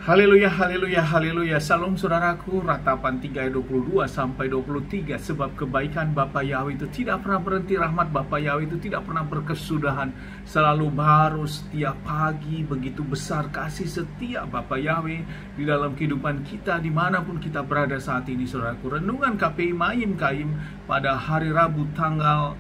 Haleluya, haleluya, haleluya. Salam saudaraku, Ratapan 3 ayat 22 sampai 23. Sebab kebaikan Bapa Yahweh itu tidak pernah berhenti, rahmat Bapa Yahweh itu tidak pernah berkesudahan, selalu baru setiap pagi. Begitu besar kasih setia Bapa Yahweh di dalam kehidupan kita dimanapun kita berada saat ini, saudaraku. Renungan KPI Maim Kaim pada hari Rabu tanggal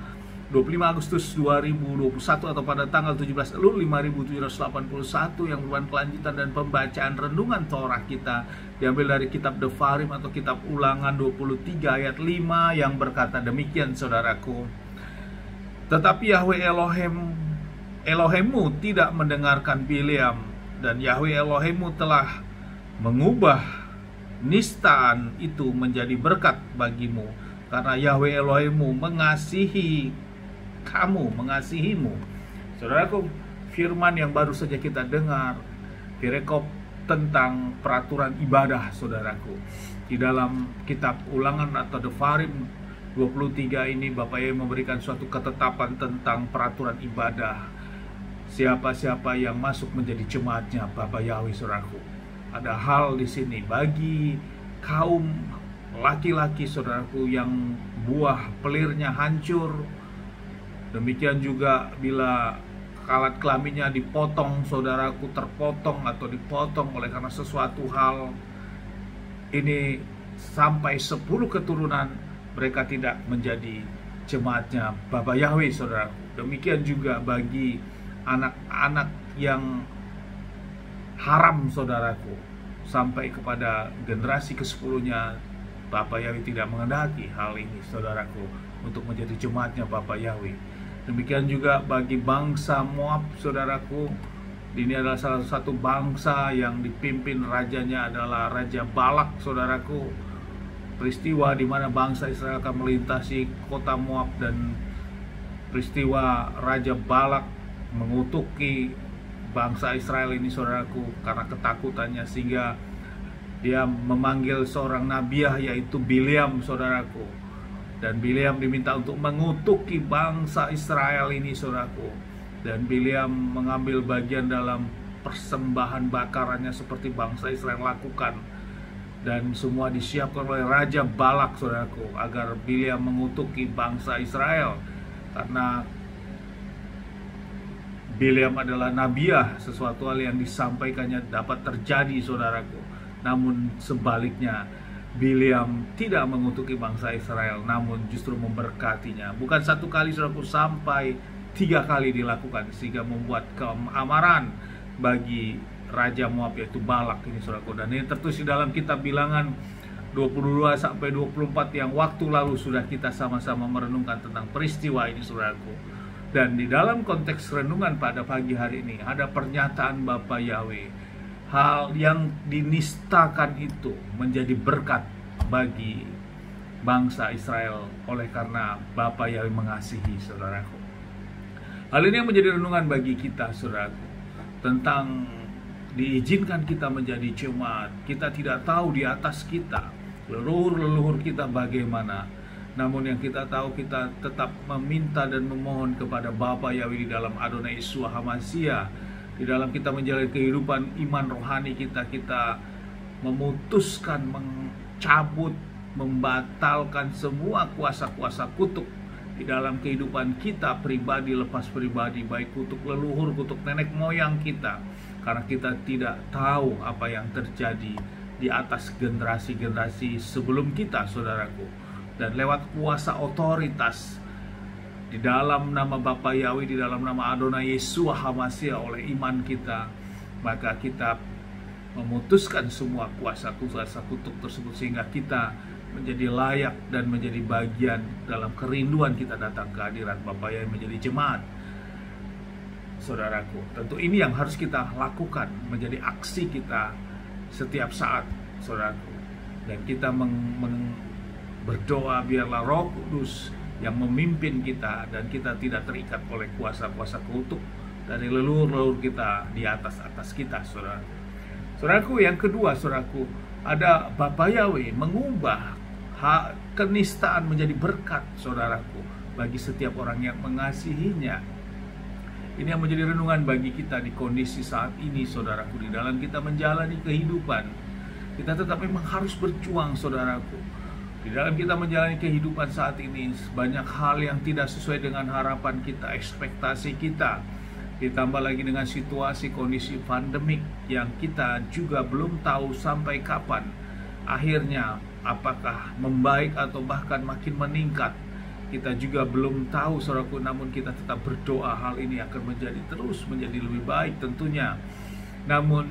25 Agustus 2021 atau pada tanggal 17 Elul 5781 yang merupakan kelanjutan dan pembacaan renungan Torah kita diambil dari kitab Devarim atau kitab Ulangan 23 ayat 5 yang berkata demikian, saudaraku. Tetapi Yahweh Elohimmu tidak mendengarkan Bileam, dan Yahweh Elohimmu telah mengubah nistaan itu menjadi berkat bagimu, karena Yahweh Elohimmu mengasihimu. Saudaraku, firman yang baru saja kita dengar direkop tentang peraturan ibadah, saudaraku. Di dalam kitab Ulangan atau Devarim 23 ini Bapak Yahweh memberikan suatu ketetapan tentang peraturan ibadah. Siapa-siapa yang masuk menjadi jemaatnya Bapak Yahweh, saudaraku. Ada hal di sini bagi kaum laki-laki, saudaraku, yang buah pelirnya hancur. Demikian juga bila alat kelaminnya dipotong, saudaraku, terpotong atau dipotong oleh karena sesuatu hal ini sampai 10 keturunan mereka tidak menjadi jemaatnya Bapa Yahweh, saudaraku. Demikian juga bagi anak-anak yang haram, saudaraku, sampai kepada generasi ke-10-nya Bapa Yahweh tidak menghendaki hal ini, saudaraku, untuk menjadi jemaatnya Bapa Yahweh. Demikian juga bagi bangsa Moab, saudaraku. Ini adalah salah satu bangsa yang dipimpin rajanya adalah Raja Balak, saudaraku. Peristiwa di mana bangsa Israel akan melintasi kota Moab, dan peristiwa Raja Balak mengutuki bangsa Israel ini, saudaraku, karena ketakutannya, sehingga dia memanggil seorang nabiah yaitu Bileam, saudaraku. Dan Bileam diminta untuk mengutuki bangsa Israel ini, saudaraku. Dan Bileam mengambil bagian dalam persembahan bakarannya seperti bangsa Israel lakukan. Dan semua disiapkan oleh Raja Balak, saudaraku, agar Bileam mengutuki bangsa Israel. Karena Bileam adalah nabiah, sesuatu hal yang disampaikannya dapat terjadi, saudaraku. Namun sebaliknya, Bileam tidak mengutuki bangsa Israel, namun justru memberkatinya. Bukan satu kali, saudaraku, sampai 3 kali dilakukan, sehingga membuat keamaran bagi Raja Moab yaitu Balak ini, saudaraku. Dan ini tertulis di dalam kitab Bilangan 22 sampai 24 yang waktu lalu sudah kita sama-sama merenungkan tentang peristiwa ini, saudaraku. Dan di dalam konteks renungan pada pagi hari ini ada pernyataan Bapa Yahweh. Hal yang dinistakan itu menjadi berkat bagi bangsa Israel oleh karena Bapa Yahweh mengasihi, saudaraku. Hal ini yang menjadi renungan bagi kita, saudaraku, tentang diizinkan kita menjadi jemaat. Kita tidak tahu di atas kita leluhur kita bagaimana. Namun yang kita tahu, kita tetap meminta dan memohon kepada Bapa Yahweh di dalam Adonai Yeshua HaMashiach. Di dalam kita menjalani kehidupan iman rohani kita memutuskan mencabut, membatalkan semua kuasa-kuasa kutuk di dalam kehidupan kita pribadi lepas pribadi, baik kutuk leluhur, kutuk nenek moyang kita, karena kita tidak tahu apa yang terjadi di atas generasi-generasi sebelum kita, saudaraku. Dan lewat kuasa otoritas di dalam nama Bapa Yahweh, di dalam nama Adonai Yeshua HaMashiach, oleh iman kita, maka kita memutuskan semua kuasa-kuasa kutuk tersebut, sehingga kita menjadi layak dan menjadi bagian dalam kerinduan kita datang ke hadirat Bapa Yahweh menjadi jemaat, saudaraku. Tentu ini yang harus kita lakukan, menjadi aksi kita setiap saat, saudaraku. Dan kita berdoa biarlah Roh Kudus yang memimpin kita, dan kita tidak terikat oleh kuasa-kuasa kutuk dari leluhur-leluhur kita di atas kita, saudara. Saudaraku, yang kedua, saudaraku, ada Bapa Yahweh mengubah kenistaan menjadi berkat, saudaraku, bagi setiap orang yang mengasihinya. Ini yang menjadi renungan bagi kita di kondisi saat ini, saudaraku. Di dalam kita menjalani kehidupan, kita tetap memang harus berjuang, saudaraku. Di dalam kita menjalani kehidupan saat ini, banyak hal yang tidak sesuai dengan harapan kita, ekspektasi kita. Ditambah lagi dengan situasi kondisi pandemik yang kita juga belum tahu sampai kapan akhirnya, apakah membaik atau bahkan makin meningkat. Kita juga belum tahu, saudaraku, namun kita tetap berdoa hal ini akan terus menjadi lebih baik tentunya. Namun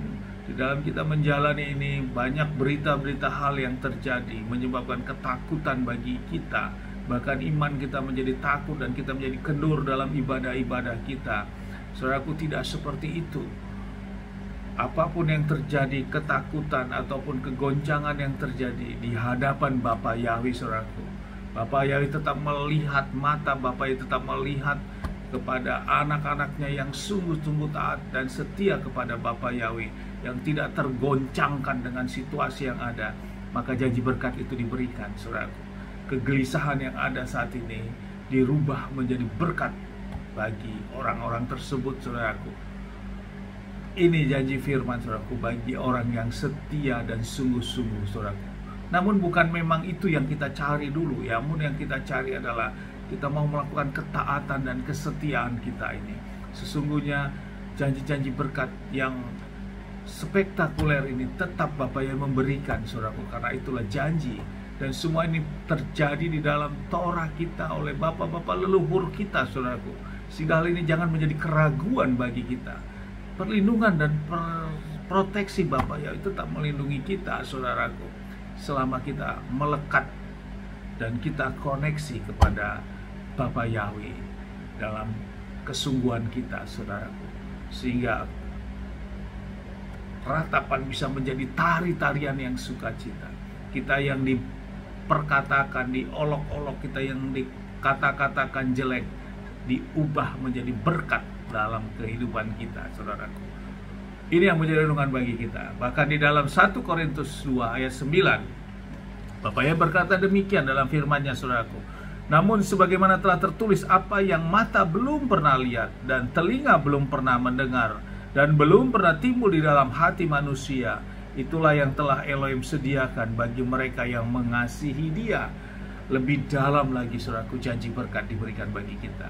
di dalam kita menjalani ini, banyak berita-berita hal yang terjadi menyebabkan ketakutan bagi kita. Bahkan iman kita menjadi takut dan kita menjadi kendur dalam ibadah-ibadah kita. Saudaraku, tidak seperti itu. Apapun yang terjadi, ketakutan ataupun kegoncangan yang terjadi di hadapan Bapa Yahweh, saudaraku, Bapa Yahweh tetap melihat, mata Bapa Yahweh tetap melihat kepada anak-anaknya yang sungguh-sungguh taat dan setia kepada Bapa Yahweh, yang tidak tergoncangkan dengan situasi yang ada. Maka janji berkat itu diberikan, saudaraku. Kegelisahan yang ada saat ini dirubah menjadi berkat bagi orang-orang tersebut, saudaraku. Ini janji firman, saudaraku, bagi orang yang setia dan sungguh-sungguh, saudaraku. Namun bukan memang itu yang kita cari dulu, ya. Namun yang kita cari adalah kita mau melakukan ketaatan dan kesetiaan kita ini. Sesungguhnya janji-janji berkat yang spektakuler ini tetap Bapa yang memberikan, saudaraku, karena itulah janji. Dan semua ini terjadi di dalam Torah kita oleh Bapak-Bapak leluhur kita, saudaraku. Sehingga hal ini jangan menjadi keraguan bagi kita. Perlindungan dan proteksi Bapa Yahweh tetap melindungi kita, saudaraku, selama kita melekat dan kita koneksi kepada Bapa Yahweh dalam kesungguhan kita, saudaraku. Sehingga ratapan bisa menjadi tari-tarian yang sukacita. Kita yang diperkatakan, diolok-olok, kita yang dikata-katakan jelek, diubah menjadi berkat dalam kehidupan kita, saudaraku. Ini yang menjadi renungan bagi kita. Bahkan di dalam 1 Korintus 2 ayat 9, Bapa Yahweh berkata demikian dalam firman-Nya, saudaraku. Namun sebagaimana telah tertulis, apa yang mata belum pernah lihat dan telinga belum pernah mendengar dan belum pernah timbul di dalam hati manusia, itulah yang telah Elohim sediakan bagi mereka yang mengasihi Dia. Lebih dalam lagi, saudaraku, janji berkat diberikan bagi kita.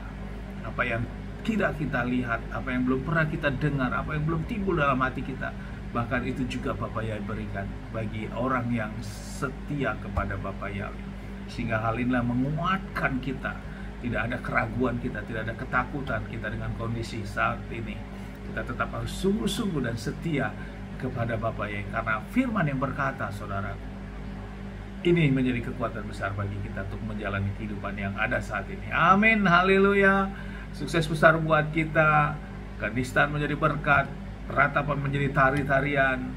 Apa yang tidak kita lihat, apa yang belum pernah kita dengar, apa yang belum timbul dalam hati kita, bahkan itu juga Bapa Yahweh berikan bagi orang yang setia kepada Bapa Yahweh. Sehingga hal inilah menguatkan kita. Tidak ada keraguan kita, tidak ada ketakutan kita dengan kondisi saat ini. Kita tetap harus sungguh-sungguh dan setia kepada Bapa Yahweh, karena firman yang berkata, saudaraku, ini menjadi kekuatan besar bagi kita untuk menjalani kehidupan yang ada saat ini. Amin, haleluya. Sukses besar buat kita. Kenistaan menjadi berkat, ratapan menjadi tari-tarian.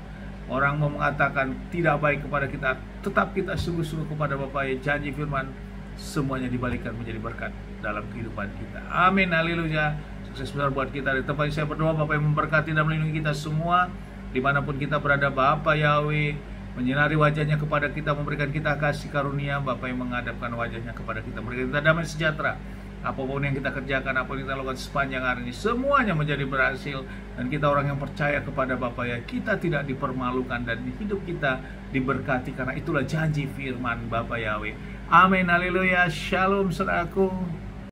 Orang mau mengatakan tidak baik kepada kita, tetap kita sungguh-sungguh kepada Bapa Yahweh. Janji firman semuanya dibalikan menjadi berkat dalam kehidupan kita. Amin, haleluya. Sukses besar buat kita. Di tempat ini saya berdoa, Bapa yang memberkati dan melindungi kita semua dimanapun kita berada. Bapa Yahweh menyinari wajahnya kepada kita, memberikan kita kasih karunia. Bapa yang menghadapkan wajahnya kepada kita, memberikan kita damai sejahtera. Apapun yang kita kerjakan, apa yang kita lakukan sepanjang hari ini, semuanya menjadi berhasil. Dan kita orang yang percaya kepada Bapa ya, kita tidak dipermalukan dan hidup kita diberkati, karena itulah janji firman Bapa Yahweh. Amin, haleluya, shalom saudaraku.